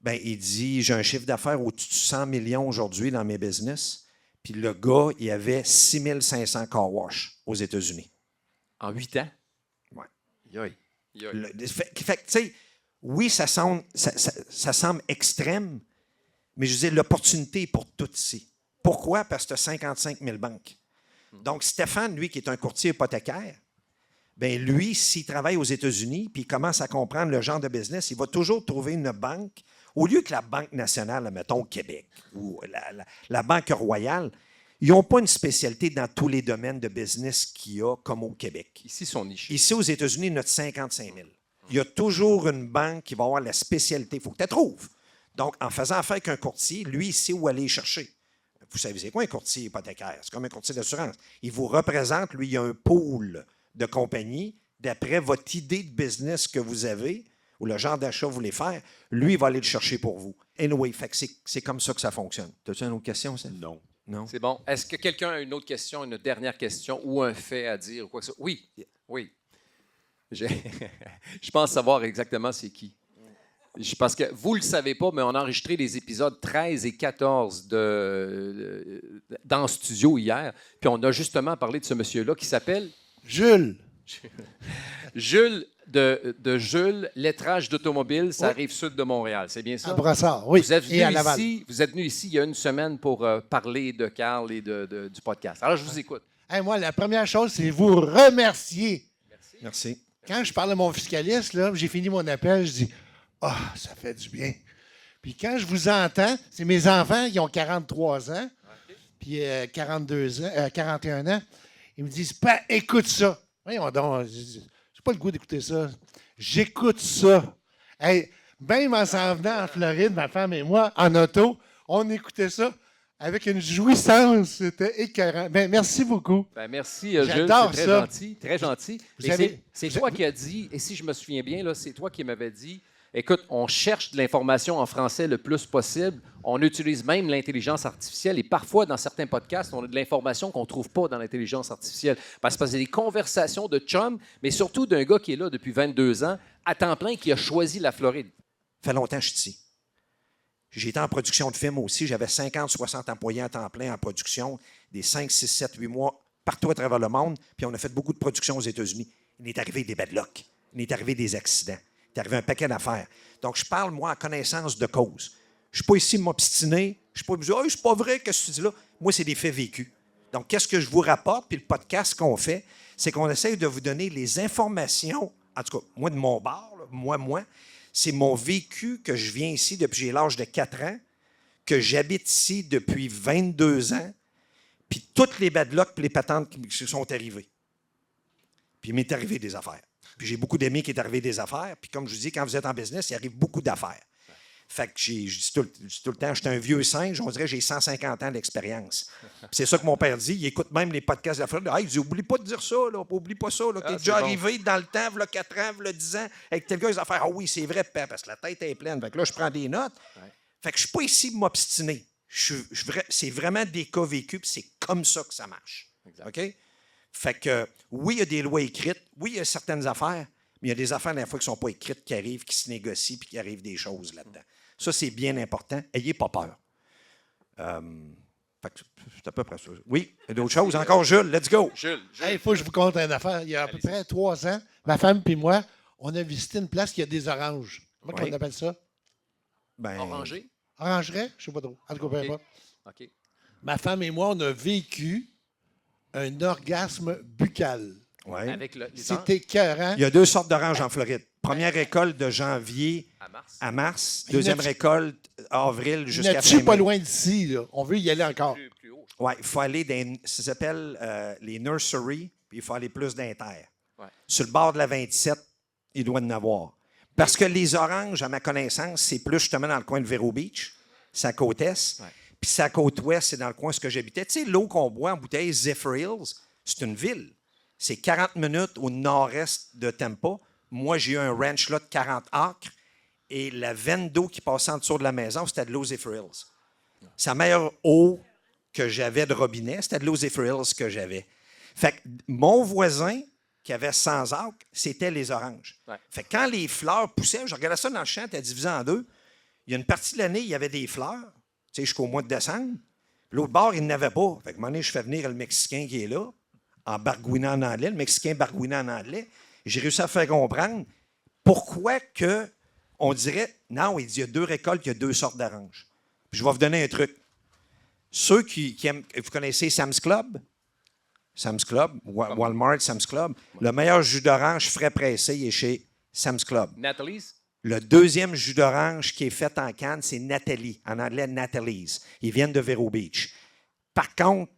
Ben, il dit, j'ai un chiffre d'affaires au-dessus de 100 millions aujourd'hui dans mes business. Puis le gars, il avait 6500 car wash aux États-Unis. En 8 ans? Oui. Yoï. Fait que, tu sais, oui, ça semble extrême, mais je disais, l'opportunité est pour tout ici. Pourquoi? Parce que tu as 55 000 banques. Donc, Stéphane, lui, qui est un courtier hypothécaire, bien, lui, s'il travaille aux États-Unis puis il commence à comprendre le genre de business, il va toujours trouver une banque, au lieu que la Banque nationale, mettons, au Québec, ou la Banque royale, ils n'ont pas une spécialité dans tous les domaines de business qu'il y a, comme au Québec. Ici, sont nichés. Ici, aux États-Unis, il y en a 55 000. Il y a toujours une banque qui va avoir la spécialité. Il faut que tu la trouves. Donc, en faisant affaire avec un courtier, lui, il sait où aller chercher. Vous savez, c'est quoi un courtier hypothécaire? C'est comme un courtier d'assurance. Il vous représente, lui, il y a un pool de compagnies. D'après votre idée de business que vous avez ou le genre d'achat que vous voulez faire, lui, il va aller le chercher pour vous. Anyway, fait que c'est comme ça que ça fonctionne. As-tu une autre question, ça? Non. Non? C'est bon. Est-ce que quelqu'un a une autre question, une dernière question ou un fait à dire ou quoi que ce soit? Oui. Oui. Je pense savoir exactement c'est qui. Parce que vous ne le savez pas, mais on a enregistré les épisodes 13 et 14 dans le studio hier. Puis on a justement parlé de ce monsieur-là qui s'appelle... Jules. Jules de Jules, lettrage d'automobile, ça arrive sud de Montréal. C'est bien ça? À Brossard, oui. Vous êtes venu et à Laval. vous êtes venu ici il y a une semaine pour parler de Carl et du podcast. Alors, je vous écoute. Hey, moi, la première chose, c'est vous remercier. Merci. Quand je parle à mon fiscaliste, là, j'ai fini mon appel, je dis « Ah, ça fait du bien. » Puis quand je vous entends, c'est mes enfants qui ont 43 ans, puis 41 ans. Ils me disent « Pas, écoute ça. » Voyons donc, j'ai pas le goût d'écouter ça. J'écoute ça. Hey, même en s'en venant en Floride, ma femme et moi, en auto, on écoutait ça avec une jouissance. C'était écœurant. Ben, merci beaucoup. Ben, merci, Jules. J'adore C'est très ça. gentil. Très gentil. Vous Et savez- c'est toi qui as dit, et si je me souviens bien, là, c'est toi qui m'avais dit, écoute, on cherche de l'information en français le plus possible. On utilise même l'intelligence artificielle et parfois, dans certains podcasts, on a de l'information qu'on ne trouve pas dans l'intelligence artificielle. Parce que c'est des conversations de chum, mais surtout d'un gars qui est là depuis 22 ans, à temps plein, qui a choisi la Floride. Ça fait longtemps que je suis ici. J'ai été en production de films aussi. J'avais 50, 60 employés à temps plein en production, des 5, 6, 7, 8 mois, partout à travers le monde. Puis on a fait beaucoup de productions aux États-Unis. Il est arrivé des bad luck. Il est arrivé des accidents. Il est arrivé un paquet d'affaires. Donc, je parle, moi, en connaissance de cause. Je ne suis pas ici m'obstiner. Je ne suis pas dire, c'est pas vrai que ce que tu dis là. Moi, c'est des faits vécus. Donc, qu'est-ce que je vous rapporte? Puis le podcast qu'on fait, c'est qu'on essaye de vous donner les informations, en tout cas, moi, de mon bar, là, moi, c'est mon vécu que je viens ici depuis j'ai l'âge de 4 ans, que j'habite ici depuis 22 ans, puis toutes les bad luck et les patentes qui sont arrivées. Puis il m'est arrivé des affaires. Puis j'ai beaucoup d'amis qui est arrivé des affaires. Puis comme je vous dis, quand vous êtes en business, il arrive beaucoup d'affaires. Fait que je dis tout le temps, j'étais un vieux singe, on dirait que j'ai 150 ans d'expérience. Puis c'est ça que mon père dit. Il écoute même les podcasts de la Floride. Hey, il dit, oublie pas de dire ça, là. Oublie pas ça, là. T'es déjà arrivé dans le temps, v'là 4 ans, v'là 10 ans, avec tel gars, les affaires. Ah oui, c'est vrai, père, parce que la tête est pleine. Fait que là, je prends des notes. Fait que je suis pas ici pour m'obstiner. C'est vraiment des cas vécus, puis c'est comme ça que ça marche. OK? Fait que, oui, il y a des lois écrites. Oui, il y a certaines affaires, mais il y a des affaires, des fois, qui ne sont pas écrites, qui arrivent, qui se négocient, puis qui arrivent des choses là-dedans. Ça, c'est bien important. Ayez pas peur. Fait que c'est à peu près ça. Oui, il y a d'autres choses. Encore Jules, let's go. Jules. Il faut que je vous conte une affaire. Il y a à peu près 3 ans, ma femme et moi, on a visité une place qui a des oranges. Comment on appelle ça? Orangé? Orangerais? Je ne sais pas trop. En tout cas, peu importe. OK. Ma femme et moi, on a vécu un orgasme buccal. Ouais. Avec les C'était écœurant. Il y a 2 sortes d'oranges en Floride. Première récolte de janvier à mars. Deuxième récolte, avril jusqu'à fin mai. Pas loin d'ici, là. On veut y aller encore. Oui, il faut aller dans, ça s'appelle les nurseries, puis il faut aller plus d'inter. Ouais. Sur le bord de la 27, il doit en avoir. Parce que les oranges, à ma connaissance, c'est plus justement dans le coin de Vero Beach, c'est à côte est. Ouais. Puis c'est à côte ouest, c'est dans le coin où j'habitais. Tu sais, l'eau qu'on boit en bouteille, Zephyr Hills, c'est une ville. C'est 40 minutes au nord-est de Tampa. Moi, j'ai eu un ranch là de 40 acres et la veine d'eau qui passait en dessous de la maison, c'était de l'eau Zephyr Hills. C'est la meilleure eau que j'avais de robinet, c'était de l'eau Zephyr Hills que j'avais. Fait que mon voisin, qui avait sans arc, c'était les oranges. Ouais. Fait que quand les fleurs poussaient, je regardais ça dans le champ, tu divisé en deux. Il y a une partie de l'année, il y avait des fleurs, tu sais, jusqu'au mois de décembre. L'autre bord, il n'avait pas. Fait que, à un moment donné, je fais venir le Mexicain qui est là, en bargouinant en anglais, le Mexicain bargouinant en anglais. J'ai réussi à faire comprendre pourquoi que on dirait, non, il dit, il y a 2 récoltes, il y a 2 sortes d'oranges. Puis je vais vous donner un truc. Ceux qui aiment, vous connaissez Sam's Club? Sam's Club, Walmart, Sam's Club. Le meilleur jus d'orange frais pressé il est chez Sam's Club. Natalie's? Le deuxième jus d'orange qui est fait en canne, c'est Nathalie. En anglais, Natalie's. Ils viennent de Vero Beach. Par contre,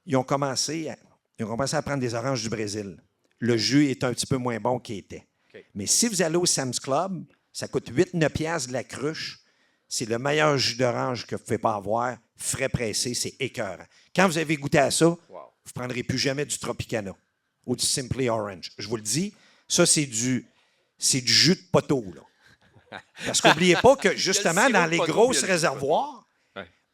ils ont commencé à prendre des oranges du Brésil. Le jus est un petit peu moins bon qu'il était. Okay. Mais si vous allez au Sam's Club, ça coûte 8-9 piastres de la cruche. C'est le meilleur jus d'orange que vous ne pouvez pas avoir. Frais pressé, c'est écœurant. Quand vous avez goûté à ça, vous ne prendrez plus jamais du Tropicana ou du Simply Orange. Je vous le dis, ça, c'est du jus de poteau, là. Parce qu'oubliez pas que, justement, dans les grosses réservoirs,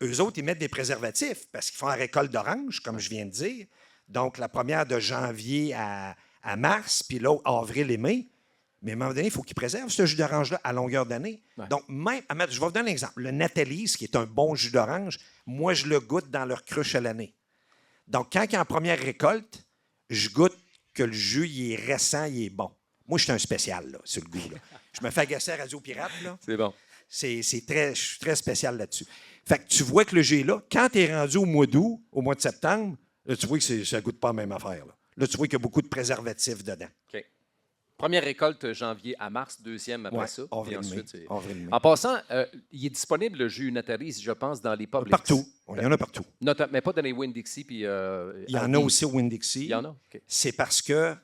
eux autres, ils mettent des préservatifs parce qu'ils font la récolte d'orange, comme je viens de dire. Donc, la première de janvier à mars, puis l'autre, avril et mai. Mais à un moment donné, il faut qu'ils préservent ce jus d'orange-là à longueur d'année. Ouais. Donc, même, je vais vous donner un exemple. Le Natalie's, qui est un bon jus d'orange, moi, je le goûte dans leur cruche à l'année. Donc, quand il y a en première récolte, je goûte que le jus, il est récent, il est bon. Moi, je suis un spécial, là, sur le goût. Là. Je me fais agacer à Radio Pirate, là. C'est bon. Je suis très spécial là-dessus. Fait que tu vois que le jus est là. Quand tu es rendu au mois d'août, au mois de septembre, là, tu vois que ça ne goûte pas la même affaire. Là, tu vois qu'il y a beaucoup de préservatifs dedans. OK. Première récolte, janvier à mars. Deuxième après ça. Avril, Puis ensuite, mai. Avril, mai. En passant, il est disponible, le jus Natalie's, je pense, dans les Publix. Partout. Il y en a partout. Mais pas dans les Winn-Dixie. Puis, il y en a aussi au Winn-Dixie. Il y en a? OK. C'est parce que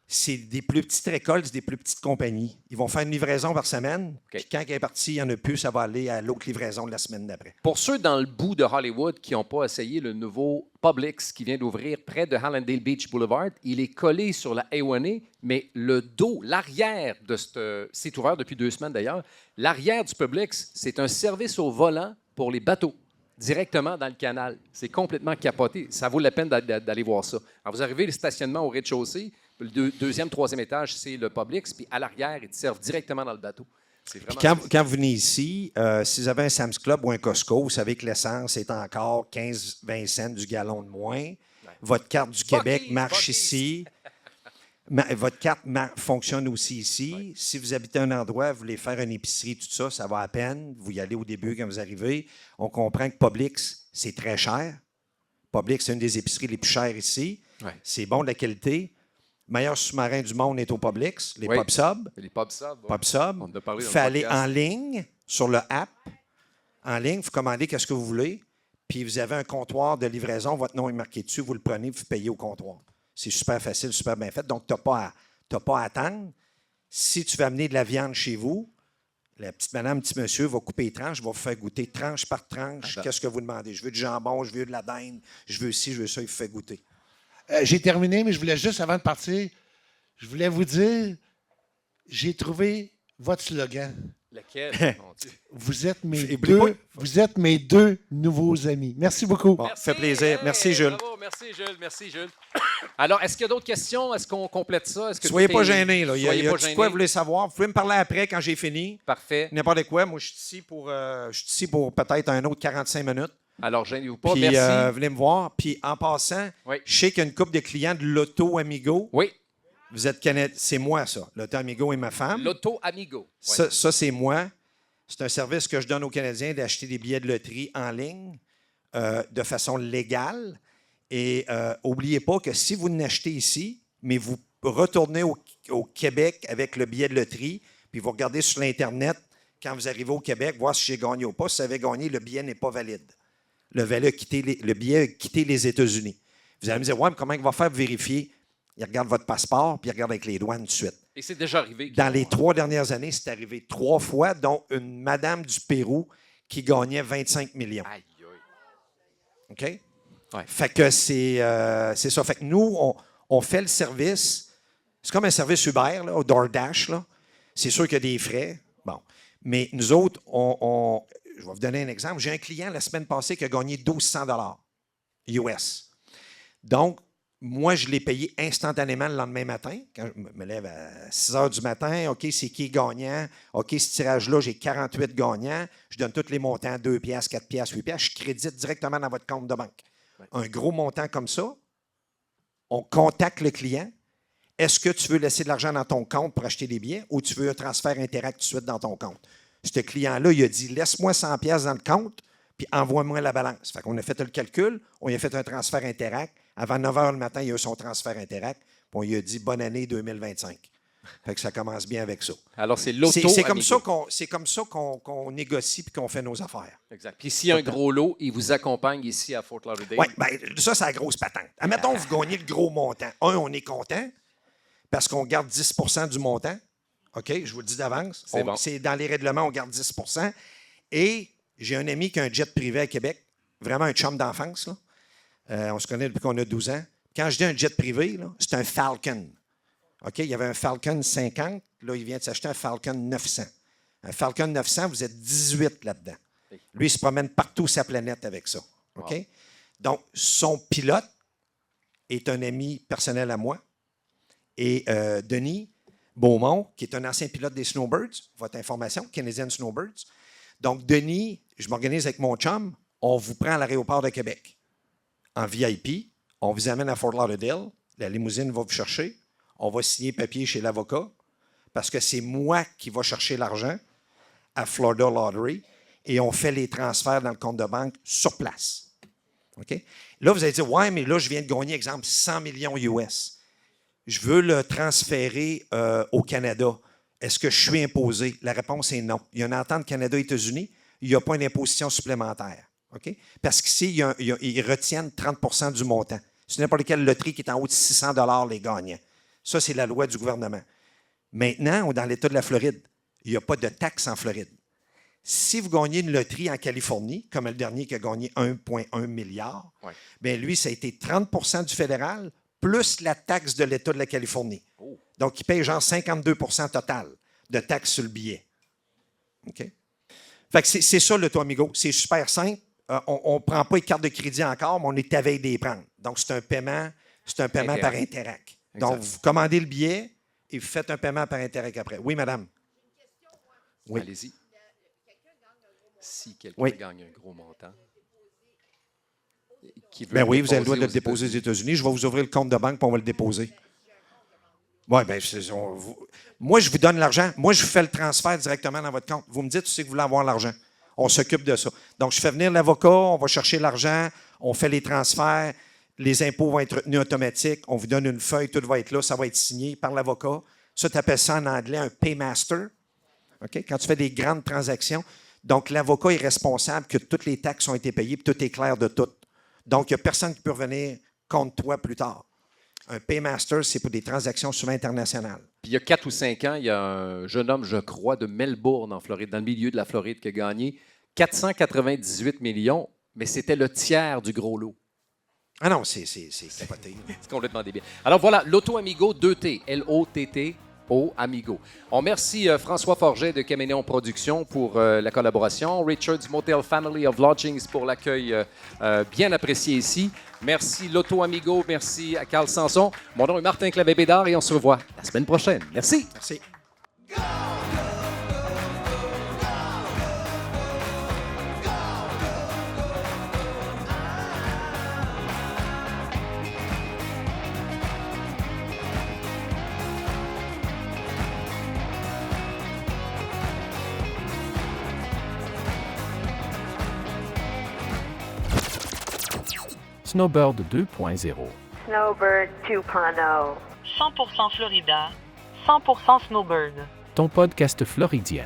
c'est des plus petites récoltes, c'est des plus petites compagnies. Ils vont faire une livraison par semaine. Puis quand elle est partie, il n'y en a plus, ça va aller à l'autre livraison de la semaine d'après. Pour ceux dans le bout de Hollywood qui n'ont pas essayé le nouveau Publix qui vient d'ouvrir près de Hallandale Beach Boulevard, il est collé sur la A1A, mais le dos, l'arrière de c'est ouvert depuis 2 semaines d'ailleurs, l'arrière du Publix, c'est un service au volant pour les bateaux, directement dans le canal. C'est complètement capoté. Ça vaut la peine d'aller voir ça. Alors, vous arrivez, le stationnement au rez-de-chaussée, le deuxième, troisième étage, c'est le Publix, puis à l'arrière, ils te servent directement dans le bateau. C'est vraiment quand vous venez ici, si vous avez un Sam's Club ou un Costco, vous savez que l'essence est encore 15-20 cents du gallon de moins. Ouais. Votre carte du Québec marche ici. Votre carte fonctionne aussi ici. Ouais. Si vous habitez un endroit, vous voulez faire une épicerie, tout ça, ça va à peine. Vous y allez au début quand vous arrivez. On comprend que Publix, c'est très cher. Publix, c'est une des épiceries les plus chères ici. Ouais. C'est bon de la qualité. Le meilleur sous-marin du monde est au Publix, les PubSub. Les PubSub. Ouais. PubSub. On en a parlé dans Vous le aller podcast. en ligne, sur le app. En ligne, vous commandez qu'est-ce que vous voulez. Puis vous avez un comptoir de livraison. Votre nom est marqué dessus. Vous le prenez, vous payez au comptoir. C'est super facile, super bien fait. Donc, tu n'as pas à attendre. Si tu veux amener de la viande chez vous, la petite madame, petit monsieur va couper les tranches, va vous faire goûter tranche par tranche. Qu'est-ce que vous demandez? Je veux du jambon, je veux de la dinde, je veux ci, je veux ça, il vous fait goûter. J'ai terminé, mais je voulais juste, avant de partir, je voulais vous dire, j'ai trouvé votre slogan. Lequel? Vous êtes mes deux nouveaux amis. Merci beaucoup. Bon, ça fait plaisir. Merci, Jules. Bravo, merci, Jules. Merci, Jules. Alors, est-ce qu'il y a d'autres questions? Est-ce qu'on complète ça? Soyez pas gênés. Il y a quoi vous voulez savoir? Vous pouvez me parler après quand j'ai fini. Parfait. N'importe quoi. Moi, je suis ici pour peut-être un autre 45 minutes. Alors, gênez-vous pas. Puis, merci. Venez me voir. Puis, en passant, je sais qu'il y a une couple de clients de l'Auto Amigo. Oui. Vous êtes Canadiens. C'est moi, ça. L'Auto Amigo et ma femme. L'Auto Amigo. Ça, c'est moi. C'est un service que je donne aux Canadiens d'acheter des billets de loterie en ligne de façon légale. Et n'oubliez pas que si vous n'achetez ici, mais vous retournez au Québec avec le billet de loterie, puis vous regardez sur l'Internet, quand vous arrivez au Québec, voir si j'ai gagné ou pas. Si vous avez gagné, le billet n'est pas valide. Le billet a quitté les États-Unis. Vous allez me dire, ouais, mais comment il va faire pour vérifier? Il regarde votre passeport, puis il regarde avec les douanes tout de suite. Et c'est déjà arrivé. Dans les 3 dernières années, c'est arrivé 3 fois, dont une madame du Pérou qui gagnait 25 millions. Aïe, aïe. OK? Ouais. Fait que c'est ça. Fait que nous, on fait le service. C'est comme un service Uber, là, au DoorDash. Là. C'est sûr qu'il y a des frais. Bon. Mais nous autres, je vais vous donner un exemple. J'ai un client la semaine passée qui a gagné 1200 $ US. Donc, moi, je l'ai payé instantanément le lendemain matin. Quand je me lève à 6 heures du matin, OK, c'est qui est gagnant? OK, ce tirage-là, j'ai 48 gagnants. Je donne tous les montants, 2 piastres, 4 piastres, 8 piastres. Je crédite directement dans votre compte de banque. Ouais. Un gros montant comme ça, on contacte le client. Est-ce que tu veux laisser de l'argent dans ton compte pour acheter des billets ou tu veux un transfert Interact tout de suite dans ton compte? Ce client-là, il a dit, laisse-moi 100 piastres dans le compte, puis envoie-moi la balance. Fait qu'on a fait le calcul, on lui a fait un transfert Interact. Avant 9 h le matin, il a eu son transfert Interact, puis on lui a dit bonne année 2025. Fait que ça commence bien avec ça. Alors, c'est l'auto. C'est comme ça qu'on négocie puis qu'on fait nos affaires. Exact. Puis s'il y a un gros lot, il vous accompagne ici à Fort Lauderdale. Oui, bien, ça, c'est la grosse patente. Admettons, vous gagnez le gros montant. On est content parce qu'on garde 10 du montant. OK, je vous le dis d'avance. C'est dans les règlements, on garde 10 Et j'ai un ami qui a un jet privé à Québec, vraiment un chum d'enfance, là. On se connaît depuis qu'on a 12 ans. Quand je dis un jet privé, c'est un Falcon. OK? Il y avait un Falcon 50. Là, il vient de s'acheter un Falcon 900. Un Falcon 900, vous êtes 18 là-dedans. Lui, il se promène partout sur sa planète avec ça. OK? Wow. Donc, son pilote est un ami personnel à moi. Et Denis Beaumont, qui est un ancien pilote des Snowbirds, votre information, Canadian Snowbirds. Donc, Denis, je m'organise avec mon chum, on vous prend à l'aéroport de Québec. En VIP, on vous amène à Fort Lauderdale, la limousine va vous chercher, on va signer papier chez l'avocat, parce que c'est moi qui va chercher l'argent à Florida Lottery, et on fait les transferts dans le compte de banque sur place. OK? Là, vous allez dire, ouais, mais là, je viens de gagner, exemple, 100 millions US. Je veux le transférer au Canada. Est-ce que je suis imposé? La réponse est non. Il y a une entente Canada-États-Unis, il n'y a pas une imposition supplémentaire. Okay? Parce qu'ici, ils retiennent 30 du montant. C'est n'importe quelle loterie qui est en haut de 600 $ les gagnants. Ça, c'est la loi du gouvernement. Maintenant, dans l'État de la Floride, il n'y a pas de taxe en Floride. Si vous gagnez une loterie en Californie, comme le dernier qui a gagné 1,1 milliard, bien lui, ça a été 30 du fédéral plus la taxe de l'État de la Californie. Oh. Donc, il paye genre 52 total de taxes sur le billet. OK? Fait que c'est ça, l'Auto Amigo. C'est super simple. On ne prend pas les cartes de crédit encore, mais on est à veille de les prendre. Donc, c'est un paiement par Interact. Donc, vous commandez le billet et vous faites un paiement par Interact après. Oui, madame. Oui. Allez-y. Si quelqu'un gagne un gros montant. Bien oui, vous avez le droit de le déposer aux États-Unis. Je vais vous ouvrir le compte de banque pour on va le déposer. Oui, bien, moi, je vous donne l'argent. Moi, je vous fais le transfert directement dans votre compte. Vous me dites, tu sais que vous voulez avoir l'argent. On s'occupe de ça. Donc, je fais venir l'avocat, on va chercher l'argent, on fait les transferts, les impôts vont être retenus automatiques, on vous donne une feuille, tout va être là, ça va être signé par l'avocat. Ça, tu appelles ça en anglais un paymaster. Okay? Quand tu fais des grandes transactions. Donc, l'avocat est responsable que toutes les taxes ont été payées, puis tout est clair de tout. Donc, il n'y a personne qui peut revenir contre toi plus tard. Un paymaster, c'est pour des transactions souvent internationales. Puis il y a 4 ou 5 ans, il y a un jeune homme, je crois, de Melbourne, en Floride, dans le milieu de la Floride, qui a gagné 498 millions, mais c'était le tiers du gros lot. Ah non, c'est capoté. C'est complètement débile. Alors voilà, l'Auto Amigo 2T, L-O-T-T-O Amigo. On remercie François Forget de Caméléon Productions pour la collaboration, Richard du Motel Family of Lodgings pour l'accueil bien apprécié ici. Merci l'Auto Amigo, merci à Carl Sanson. Mon nom est Martin Clavé-Bédard et on se revoit la semaine prochaine. Merci. Merci. Snowbird 2.0. Snowbird 2.0. 100% Florida, 100% Snowbird. Ton podcast floridien.